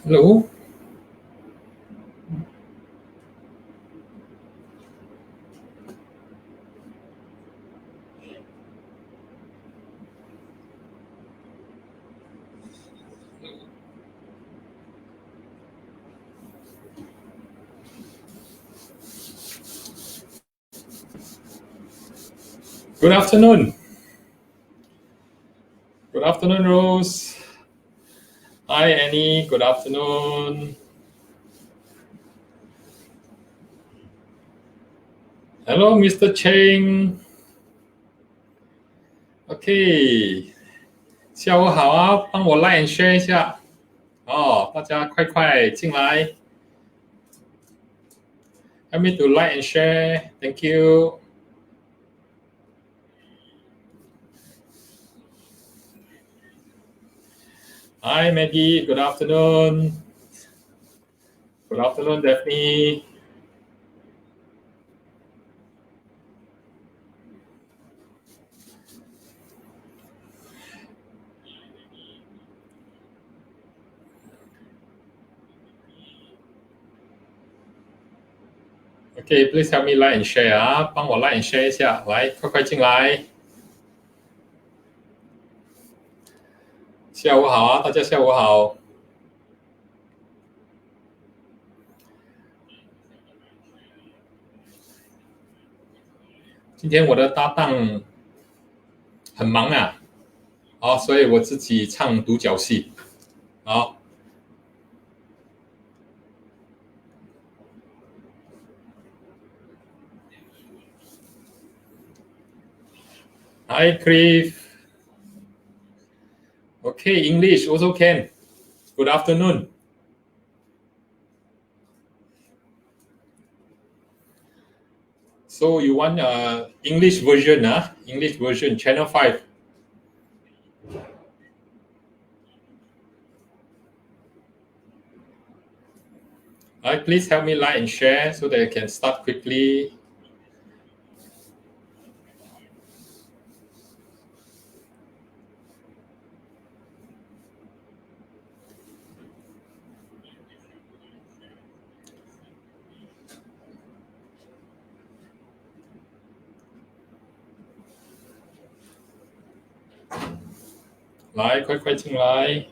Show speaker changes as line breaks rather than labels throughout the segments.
Hello. Good afternoon. Good afternoon, Rose. Hi, Annie. Good afternoon. Hello, Mr. Cheng. OK， 下午好啊，帮我 like and share 一下哦，大家快快进来 ，help me to like and share. Thank you. Hi, Maggie. Good afternoon. Good afternoon, Daphne. OK, please help me like and share 啊，帮我 like and share 一下，来，快快进来。下午好啊，大家下午好。今天我的搭档很忙啊，好，所以我自己唱独角戏，好。Hi, Cliff. Okay, English also can. Good afternoon. So you want English version, English version, channel 5. Please help me like and share so that I can start quickly. Lại, 快快进来。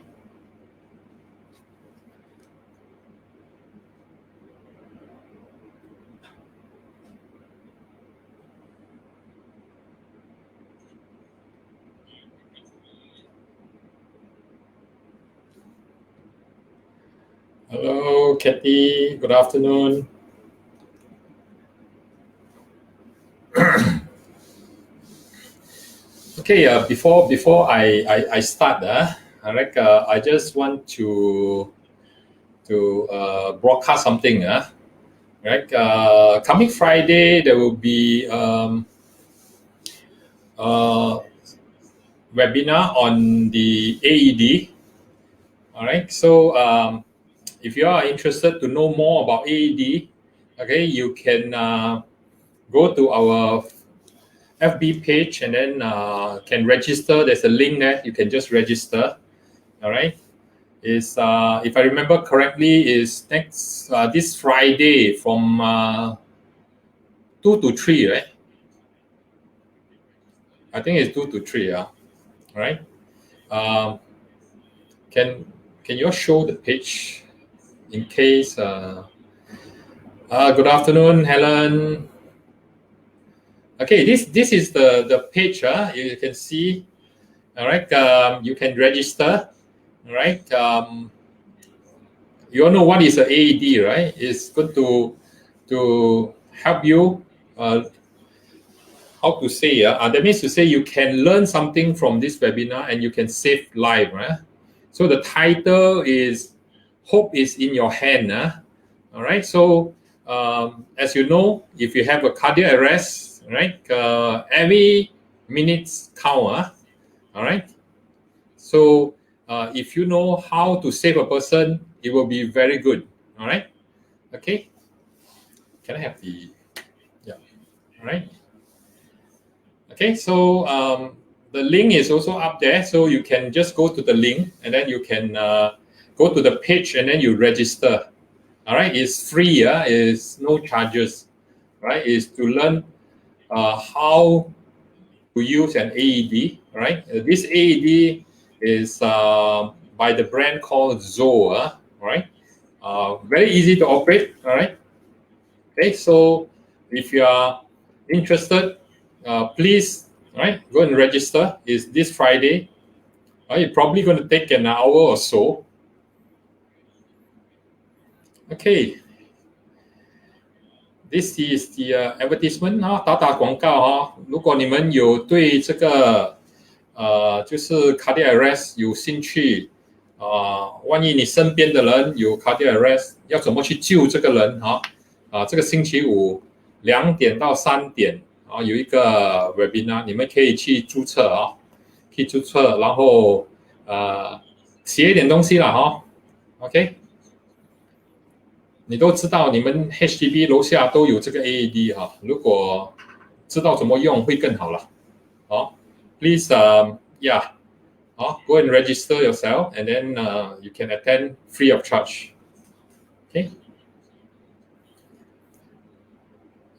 Hello, Kathy. Good afternoon. Okay, before I start, I just want to broadcast something. Coming Friday there will be webinar on the AED. All right, so if you are interested to know more about AED, okay, you can go to our FB page and then can register. There's a link there. You can just register. All right. Is if I remember correctly, is next this Friday from 2 to 3, right? I think it's 2 to 3. All right. Can you show the page in case? Good afternoon, Helen. Okay, this is the page. You can see. All right. You can register. All right. You all know what is an AED, right? It's good to help you. How to say? That means to say you can learn something from this webinar and you can save life. Right? So the title is "Hope is in Your Hand." All right. So as you know, if you have a cardiac arrest, right, every minute count. All right. So if you know how to save a person, it will be very good. All right. Okay. Can I have the? Yeah. All right. Okay. So the link is also up there, so you can just go to the link and then you can go to the page and then you register. All right, it's free. It's no charges. Right, is to learn how to use an AED. Right, this AED is by the brand called Zoe. Right, very easy to operate. All right. Okay, so if you are interested, please. Right, go and register. It's this Friday. It's probably going to take an hour or so. Okay, this is the advertisement 打广告如果你们有对这个就是 cardiac arrest 有兴趣万一你身边的人有 cardiac arrest 要怎么去救这个人这个星期五2点到3点有一个 webinar 你们可以去注册可以注册然后写一点东西啦OK。你都知道，你们 HDB 楼下都有这个 AED 如果知道怎么用会更好了。Please, yeah, go and register yourself, and then you can attend free of charge. Okay.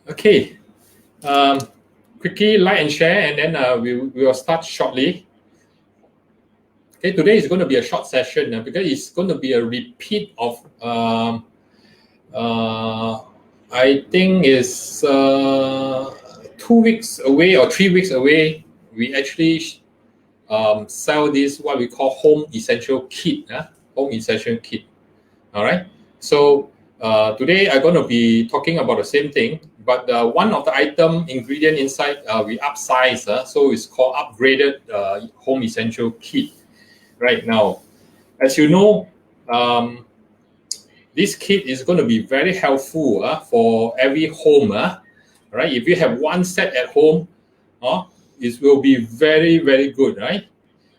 Okay. Quickly like and share, and then we will start shortly. Okay, today is going to be a short session because it's going to be a repeat of. I think it's 2 weeks away or 3 weeks away. We actually sell this what we call home essential kit. Home essential kit. All right. So today I'm going to be talking about the same thing, but one of the item ingredient inside we upsize. So it's called upgraded home essential kit. Right now, as you know. This kit is going to be very helpful for every home. Right? If you have one set at home, it will be very, very good. Right?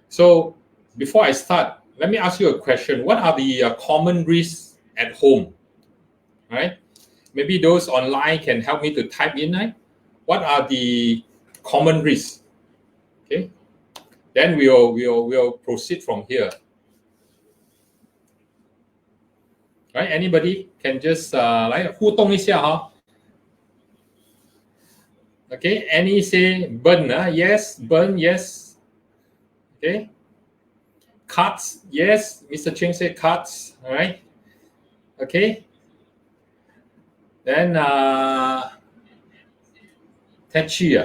So before I start, let me ask you a question. What are the common risks at home? Right? Maybe those online can help me to type in. Right? What are the common risks? Okay. Then we'll proceed from here. Right? Anybody can just 来互动一下Okay. Any say burn? Yes. Burn. Yes. Okay. Cuts. Yes. Mr. Cheng said cuts. All right. Okay. Then tattoo.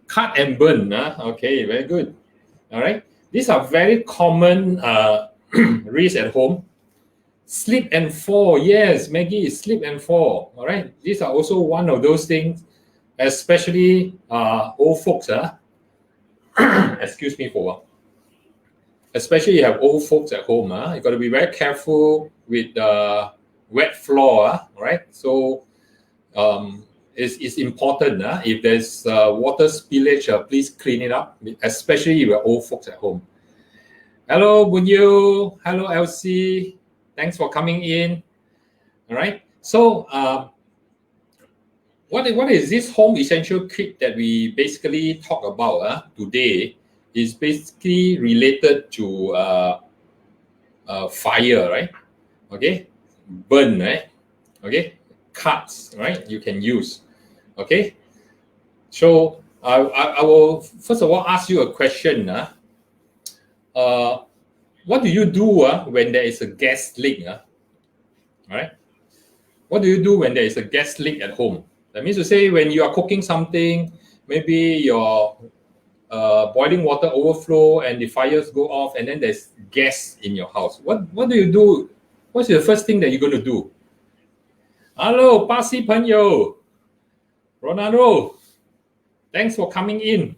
Cut and burn. Okay. Very good. All right. These are very common risks at home. Slip and fall. Yes, Maggie, slip and fall. All right. These are also one of those things, especially old folks. Excuse me for a while. Especially you have old folks at home. You got to be very careful with the wet floor. Right. So it's important. If there's water spillage, please clean it up, especially if you're old folks at home. Hello, Bunyu. Hello, Elsie. Thanks for coming in. All right. So, what is this home essential kit that we basically talk about today? Is basically related to fire, right? Okay, burn, right? Okay, cuts, right? You can use. Okay. So I will first of all ask you a question. What do you do when there is a gas leak? All right. What do you do when there is a gas leak at home? That means to say when you are cooking something, maybe your boiling water overflow and the fires go off, and then there's gas in your house. What do you do? What's the first thing that you're going to do? Hello, Pasi Panyo, Ronaldo. Thanks for coming in.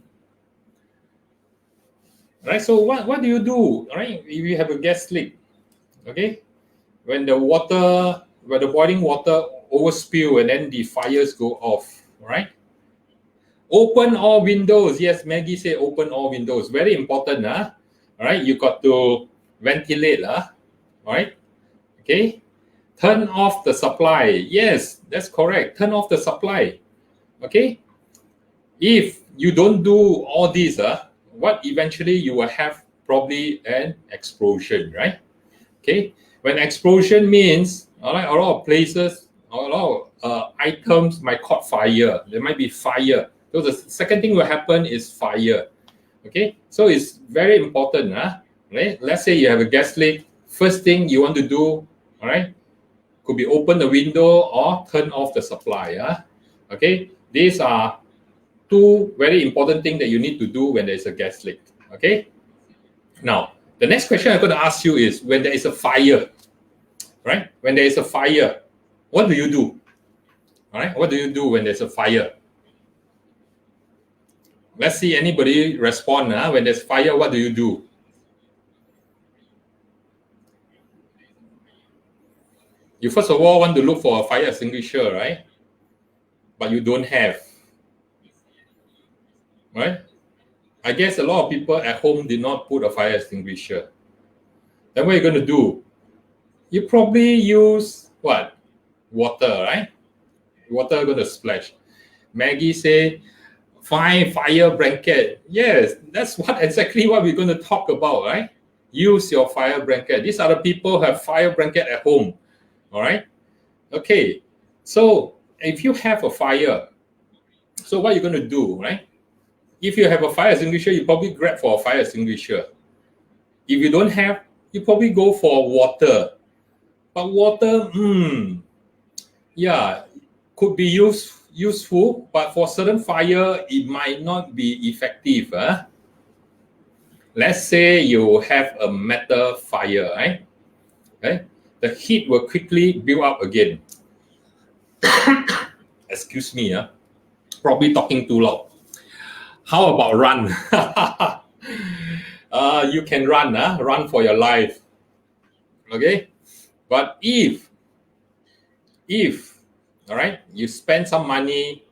Right, so what do you do, right, if you have a gas leak? Okay, when the water where the boiling water overspill and then the fires go off. All right. Open all windows. Yes, Maggie said open all windows. Very important. All right. You got to ventilate. All right. Okay. Turn off the supply. Yes, that's correct. Turn off the supply. Okay. If you don't do all this, what eventually you will have probably an explosion, right? Okay. When explosion means, all right, a lot of places, a lot of items might caught fire. There might be fire. So the second thing will happen is fire. Okay. So it's very important. Right? Let's say you have a gas leak. First thing you want to do, all right, could be open the window or turn off the supply. Okay. These are two very important things that you need to do when there is a gas leak. Okay. Now, the next question I'm going to ask you is when there is a fire, right? When there is a fire, what do you do? All right. What do you do when there's a fire? Let's see anybody respond. When there's fire, what do you do? You first of all want to look for a fire extinguisher, right? But you don't have. Right? I guess a lot of people at home did not put a fire extinguisher. Then what are you going to do? You probably use what? Water, right? Water going to splash. Maggie say, find fire blanket. Yes, that's exactly what we're going to talk about, right? Use your fire blanket. These are the people who have fire blanket at home. All right? Okay. So if you have a fire, so what are you going to do, right? If you have a fire extinguisher, you probably grab for a fire extinguisher. If you don't have, you probably go for water. But water, yeah, could be useful, but for certain fire, it might not be effective. Let's say you have a metal fire, right? Okay? The heat will quickly build up again. Excuse me, probably talking too loud. How about run? You can run, run for your life. Okay? But if, all right, you spend some money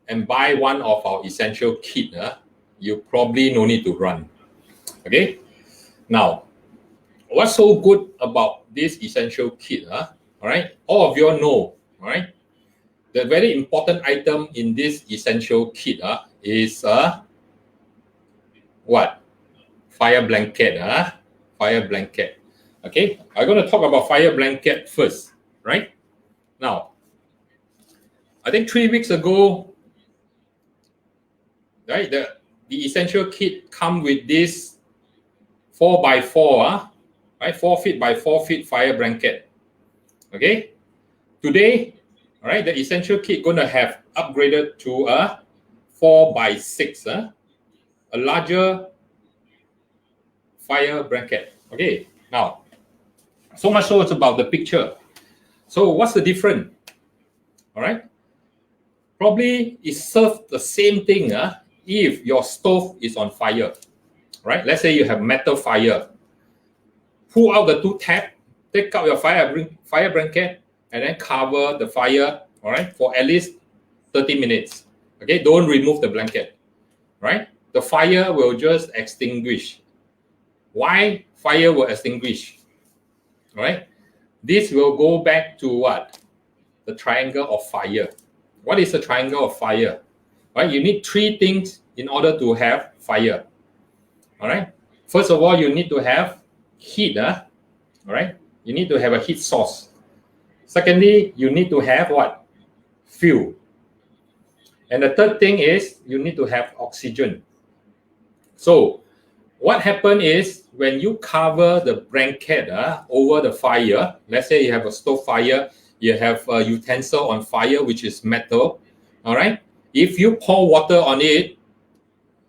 and buy one of our essential kit, you probably no need to run. Okay? Now, what's so good about this essential kit? All right? All of you all know, all right? The very important item in this essential kit is what? Fire blanket. Fire blanket. Okay, I'm going to talk about fire blanket first, right? Now, I think 3 weeks ago, right, the essential kit come with this 4x4, right, 4 feet by 4 feet fire blanket. Okay, today, all right, the essential kit going to have upgraded to a 4x6, a larger fire blanket. Okay, now, so much so it's about the picture. So what's the difference? All right, probably it serves the same thing if your stove is on fire. Right, let's say you have metal fire. Pull out the 2 tabs, take out your fire blanket, and then cover the fire, all right, for at least 30 minutes. Okay, don't remove the blanket, right? The fire will just extinguish. Why fire will extinguish? All right, this will go back to what? The triangle of fire. What is the triangle of fire? Right, you need 3 things in order to have fire. All right, first of all, you need to have heat. All right, you need to have a heat source. Secondly, you need to have what? Fuel. And the third thing is you need to have oxygen. So what happens is when you cover the blanket over the fire, let's say you have a stove fire, you have a utensil on fire, which is metal. All right, if you pour water on it,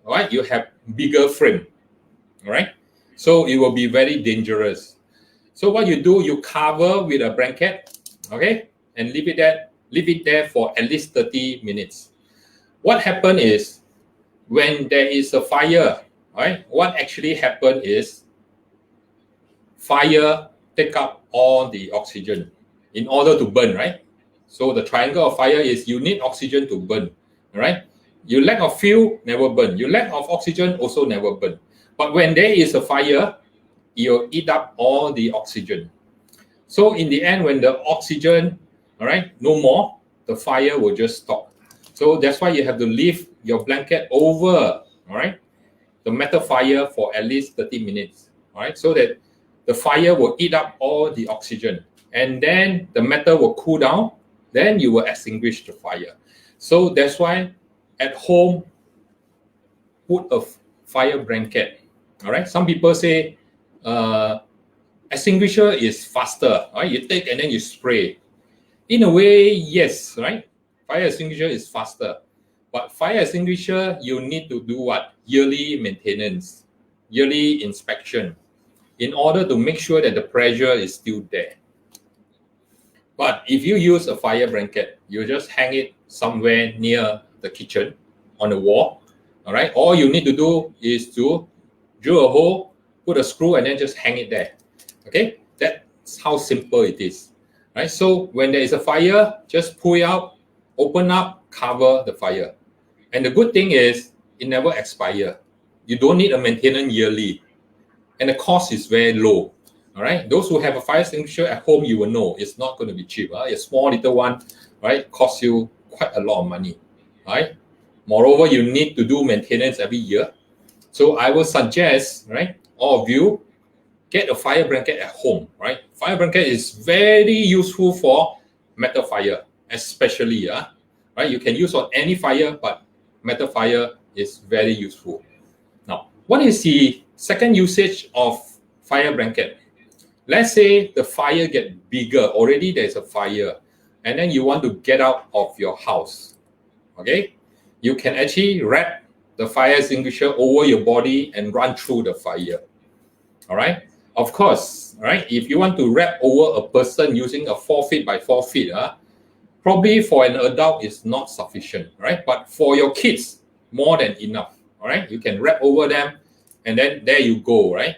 all right, you have bigger flame. All right, so it will be very dangerous. So what you do, you cover with a blanket, okay, and leave it there for at least 30 minutes. What happens is when there is a fire, right, what actually happens is fire take up all the oxygen. in order to burn, right? So the triangle of fire is you need oxygen to burn, all right? You lack of fuel, never burn. You lack of oxygen, also never burn. But when there is a fire, you'll eat up all the oxygen. So in the end, when the oxygen, all right, no more, the fire will just stop. So that's why you have to leave your blanket over, all right, the metal fire for at least 30 minutes, all right, so that the fire will eat up all the oxygen, and then the metal will cool down, then you will extinguish the fire. So that's why at home, put a fire blanket, all right. Some people say extinguisher is faster, right? You take and then you spray. In a way, yes, right? Fire extinguisher is faster. But fire extinguisher, you need to do what? Yearly maintenance, yearly inspection, in order to make sure that the pressure is still there. But if you use a fire blanket, you just hang it somewhere near the kitchen on the wall, all right? All you need to do is to drill a hole, put a screw, and then just hang it there, okay? That's how simple it is, right? So when there is a fire, just pull it out, open up, cover the fire. And the good thing is it never expires. You don't need a maintenance yearly, and the cost is very low. All right. Those who have a fire extinguisher at home, you will know it's not going to be cheap. A small little one, right, costs you quite a lot of money. Right. Moreover, you need to do maintenance every year. So I will suggest, right, all of you get a fire blanket at home. Right. Fire blanket is very useful for metal fire, especially. Right. You can use on any fire, but metal fire is very useful. Now, what is the second usage of fire blanket? Let's say the fire gets bigger, already there's a fire, and then you want to get out of your house, okay? You can actually wrap the fire extinguisher over your body and run through the fire, all right? Of course, right, if you want to wrap over a person using a 4 feet by 4 feet, probably for an adult is not sufficient, right? But for your kids, more than enough, all right? You can wrap over them, and then there you go, right?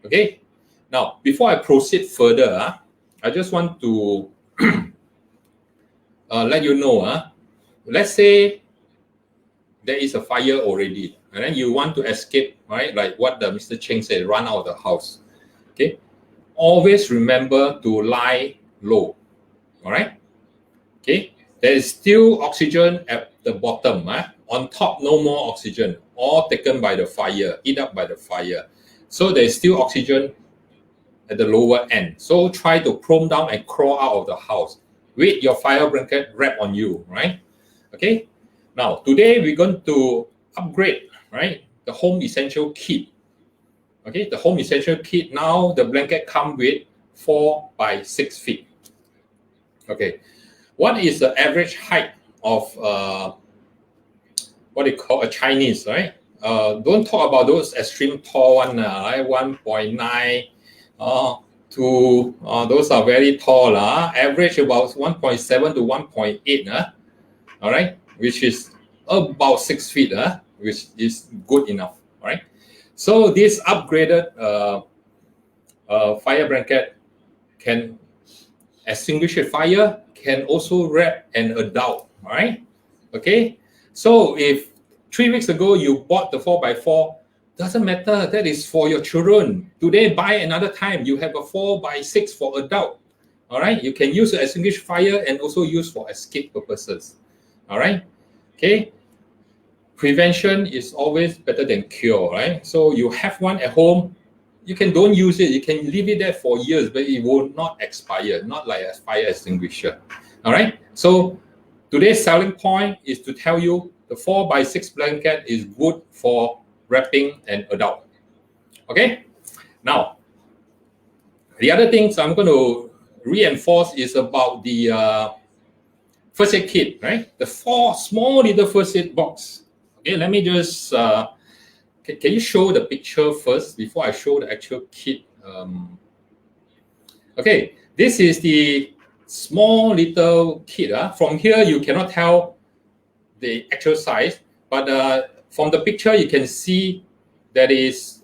Okay. Now, before I proceed further, I just want to let you know, let's say there is a fire already, and then you want to escape, right? Like what the Mr. Cheng said, run out of the house. Okay. Always remember to lie low, all right? Okay. There is still oxygen at the bottom. On top, no more oxygen. All taken by the fire, eat up by the fire. So there is still oxygen at the lower end. So try to prone down and crawl out of the house with your fire blanket wrapped on you, right? Okay. Now, today we're going to upgrade, right, the home essential kit. Okay, the home essential kit, now the blanket comes with 4 by 6 feet. Okay. What is the average height of what they call a Chinese, right? Don't talk about those extreme tall one, right? 1.9 to those are very tall. Average about 1.7 to 1.8, all right, which is about 6 feet, which is good enough, all right? So this upgraded fire blanket can extinguish a fire, can also wrap an adult, all right? Okay, so if 3 weeks ago you bought the 4x4, doesn't matter, that is for your children. Today, buy another time, you have a 4x6 for adult, all right? You can use to extinguish fire and also use for escape purposes, all right? Okay, prevention is always better than cure, right? So you have one at home, you can don't use it, you can leave it there for years, but it will not expire, not like a fire extinguisher, all right? So today's selling point is to tell you the 4x6 blanket is good for wrapping an adult. Okay, now the other things I'm going to reinforce is about the first aid kit, right? The 4 small little first aid box. Okay, let me just can you show the picture first before I show the actual kit? Okay, this is the small little kit. From here you cannot tell the actual size, but from the picture you can see there is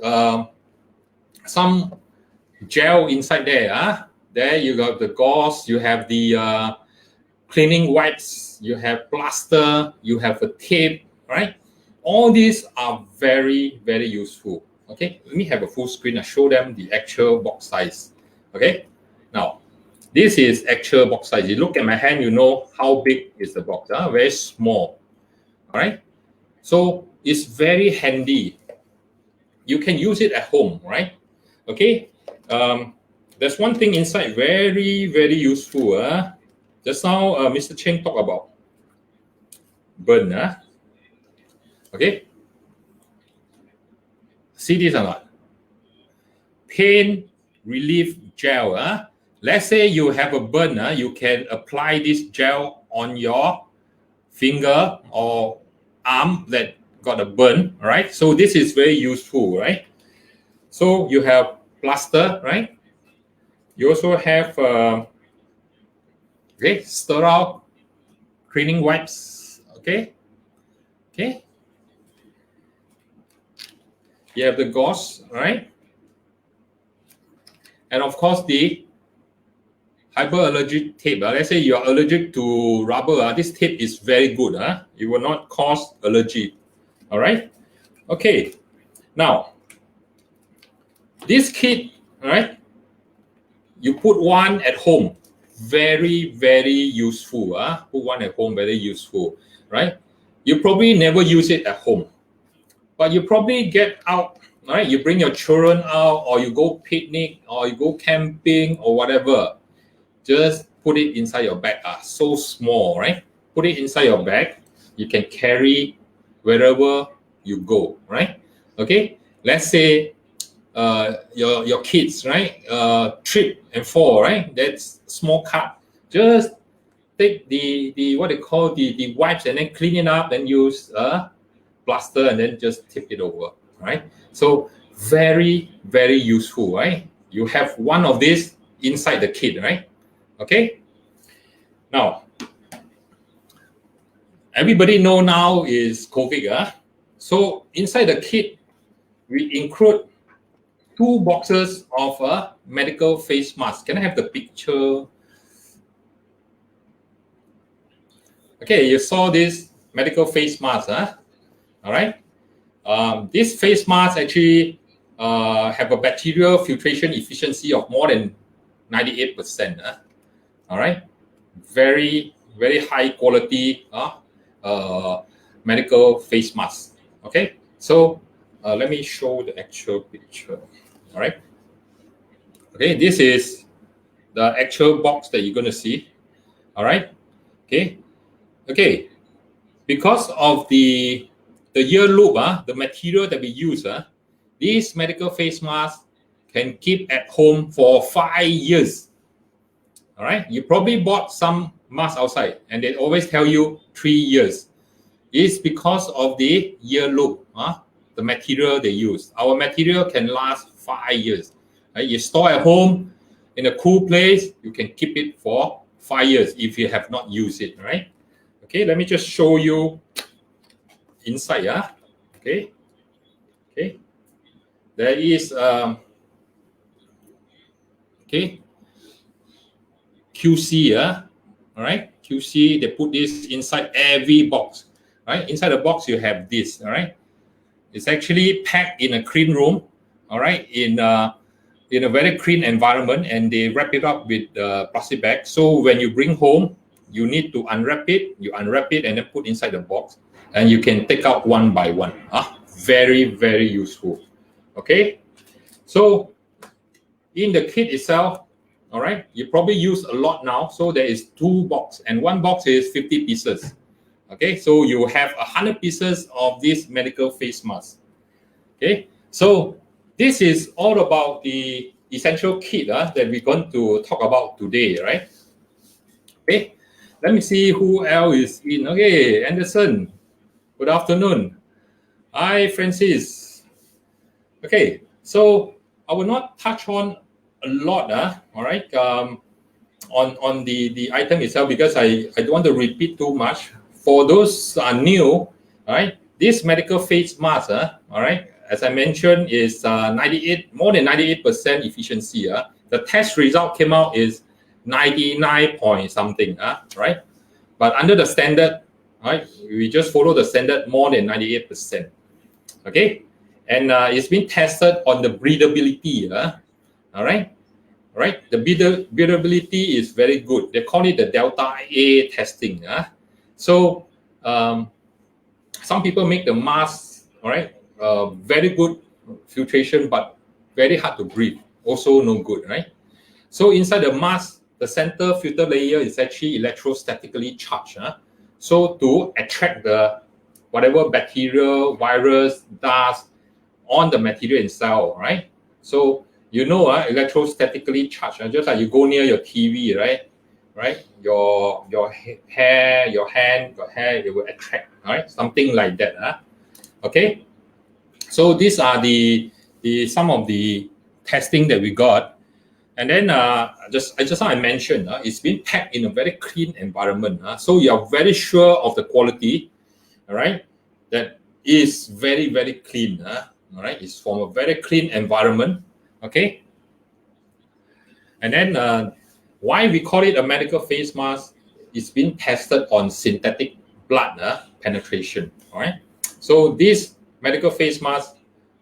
some gel inside there. There you got the gauze, you have the cleaning wipes, you have plaster, you have a tape, right? All these are very, very useful. Okay, let me have a full screen and show them the actual box size. Okay, now this is actual box size. You look at my hand, you know how big is the box. Very small. All right, so it's very handy. You can use it at home, right? Okay, there's one thing inside very, very useful. Just now, Mr. Chen talked about burn. Okay, see this or not? Pain relief gel. Let's say you have a burn, you can apply this gel on your finger or arm that got a burn, right? So this is very useful, right? So you have plaster, right? You also have okay, sterile cleaning wipes. Okay, okay. You have the gauze, right? And of course the hyperallergic tape. Let's say you are allergic to rubber. This tape is very good. It will not cause allergy. All right. Okay. Now, this kit, all right, you put one at home. Very, very useful. Put one at home, very useful, right? You probably never use it at home, but you probably get out, right? You bring your children out, or you go picnic, or you go camping, or whatever. Just put it inside your bag. So small, right? Put it inside your bag. You can carry wherever you go, right? Okay. Let's say your kids, right? Trip and fall, right? That's small cut. Just take the what they call the wipes and then clean it up, then use plaster and then just tip it over, right? So very, very useful, right? You have one of these inside the kit, right? Okay. Now, everybody know now is COVID. So inside the kit, we include 2 boxes of a medical face mask. Can I have the picture? Okay, you saw this medical face mask. All right. This face mask actually have a bacterial filtration efficiency of more than 98%. All right, very, very high quality medical face mask. Okay, so let me show the actual picture. All right, okay, this is the actual box that you're going to see. All right, okay, okay, because of the ear loop, the material that we use, this medical face mask can keep at home for 5 years. All right, you probably bought some masks outside and they always tell you 3 years. It's because of the ear loop, the material they use. Our material can last 5 years. Right? You store at home in a cool place, you can keep it for 5 years if you have not used it, right? Okay, let me just show you inside. Okay, okay. There is okay. QC, all right, QC, they put this inside every box, right? Inside the box, you have this, all right? It's actually packed in a clean room, all right, in a very clean environment, and they wrap it up with plastic bag. So when you bring home, you need to unwrap it, and then put inside the box, and you can take out one by one. Very, very useful, okay? So in the kit itself, all right, you probably use a lot now. So there is 2 boxes, and 1 box is 50 pieces. Okay, so you have 100 pieces of this medical face mask. Okay, so this is all about the essential kit that we're going to talk about today, right? Okay, let me see who else is in. Okay, Anderson, good afternoon. Hi, Francis. Okay, so I will not touch on a lot, all right, on the item itself, because I don't want to repeat too much. For those who are new, all right, this medical face mask, all right, as I mentioned, is more than 98% efficiency. the test result came out is 99 point something, right? But under the standard, right, we just follow the standard more than 98%. Okay, and it's been tested on the breathability. All right. Right, the breathability is very good. They call it the delta A testing. So some people make the mask, all right, very good filtration, but very hard to breathe. Also no good, right? So inside the mask, the center filter layer is actually electrostatically charged. So to attract the whatever bacteria, virus, dust on the material itself, right? So you know, electrostatically charged, just like you go near your TV, right? Right, your hair, your hand, your hair, it will attract, right? Something like that. Okay, so these are the some of the testing that we got, and then just now I mentioned, it's been packed in a very clean environment. So you are very sure of the quality, all right? That is very, very clean. All right, it's from a very clean environment. Okay, and then why we call it a medical face mask? It's been tested on synthetic blood penetration. All right, so these medical face masks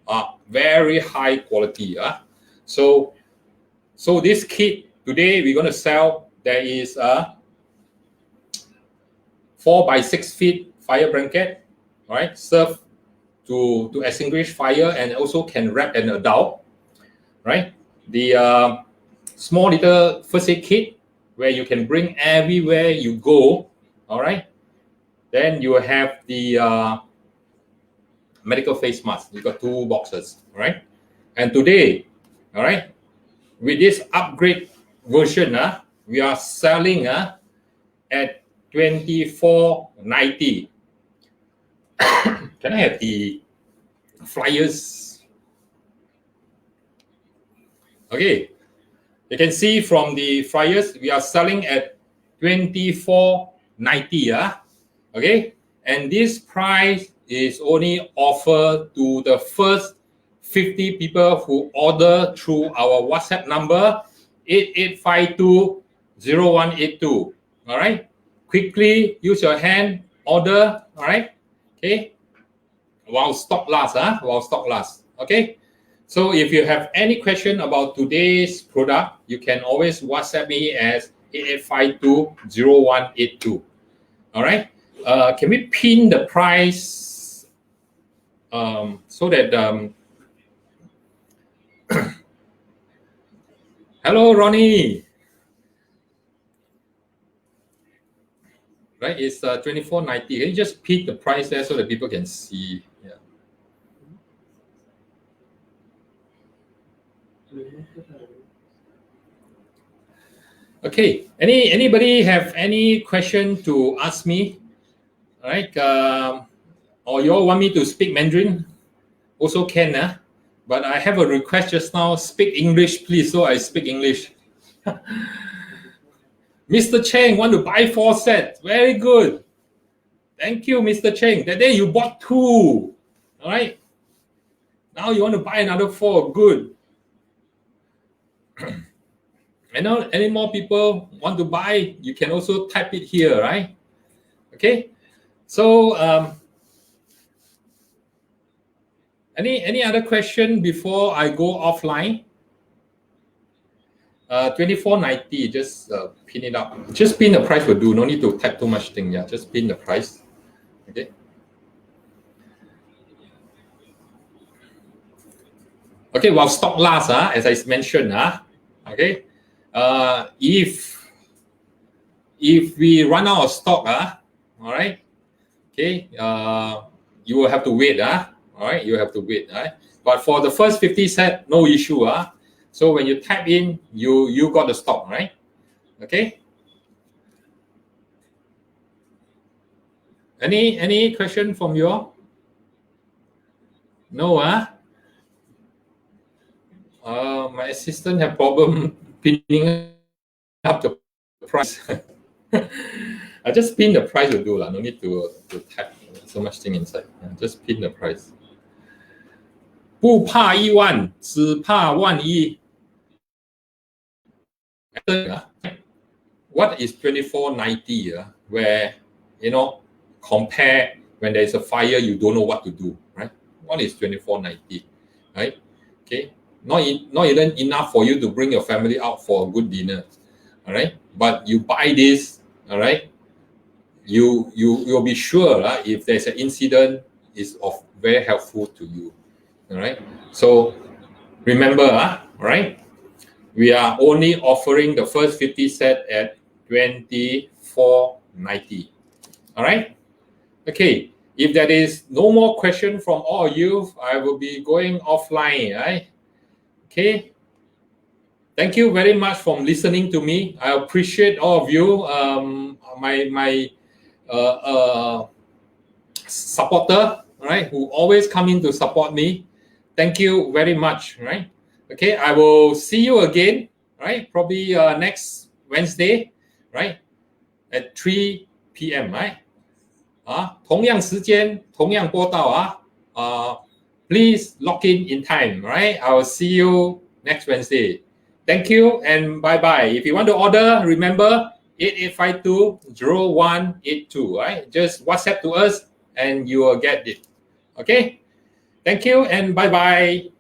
are very high quality. So this kit today we're going to sell. There is a 4 by 6 feet fire blanket. All right, serve to extinguish fire and also can wrap an adult. Right, the small little first aid kit where you can bring everywhere you go. All right, then you have the medical face mask. You got 2 boxes, right? And today, all right, with this upgrade version, we are selling at $24.90. Can I have the flyers? Okay, you can see from the flyers, we are selling at $24.90. Okay, and this price is only offered to the first 50 people who order through our WhatsApp number 8852-0182. All right, quickly use your hand, order. All right, okay, while stock lasts. While stock lasts. Okay. So if you have any question about today's product, you can always WhatsApp me as 8852-0182. All right. Can we pin the price so that hello, Ronnie. Right, it's $24.90. Can you just pin the price there so that people can see? Yeah. Okay. Anybody have any question to ask me? All right. Or you all want me to speak Mandarin? Also can. But I have a request just now. Speak English, please. So I speak English. Mr. Cheng want to buy 4 sets. Very good. Thank you, Mr. Cheng. That day you bought 2. All right. Now you want to buy another 4. Good. And now any more people want to buy, you can also type it here, right? Okay. So any other question before I go offline? $24.90. Just pin it up. Just pin the price will do. No need to type too much thing. Yeah, just pin the price. Okay. Okay. While stock lasts, as I mentioned, okay. If we run out of stock, all right, okay, you will have to wait, all right, you have to wait, all right. But for the first 50 set, no issue, so when you type in, you got the stock, right? Okay. Any question from you all? No, my assistant have problem pinning up the price. I just pin the price will do. No need to type so much thing inside. Just pin the price. 不怕1万，只怕万一。What is 2490? Where, compare when there's a fire, you don't know what to do, right? What is 2490, right? Okay, not even enough for you to bring your family out for a good dinner, all right? But you buy this, all right? You'll be sure if there's an incident, it's very helpful to you, all right? So remember, all right? We are only offering the first 50 set at 2490. All right? Okay. If there is no more question from all of you, I will be going offline. Right? Okay. Thank you very much for listening to me. I appreciate all of you. My supporter, right, who always come in to support me. Thank you very much. Right? Okay. I will see you again. Right? Probably next Wednesday. Right? At 3 p.m. Right? 同样时间，同样播到please log in time, right? I will see you next Wednesday. Thank you and bye bye. If you want to order, remember 8852-0182, right? Just WhatsApp to us and you will get it. Okay? Thank you and bye bye.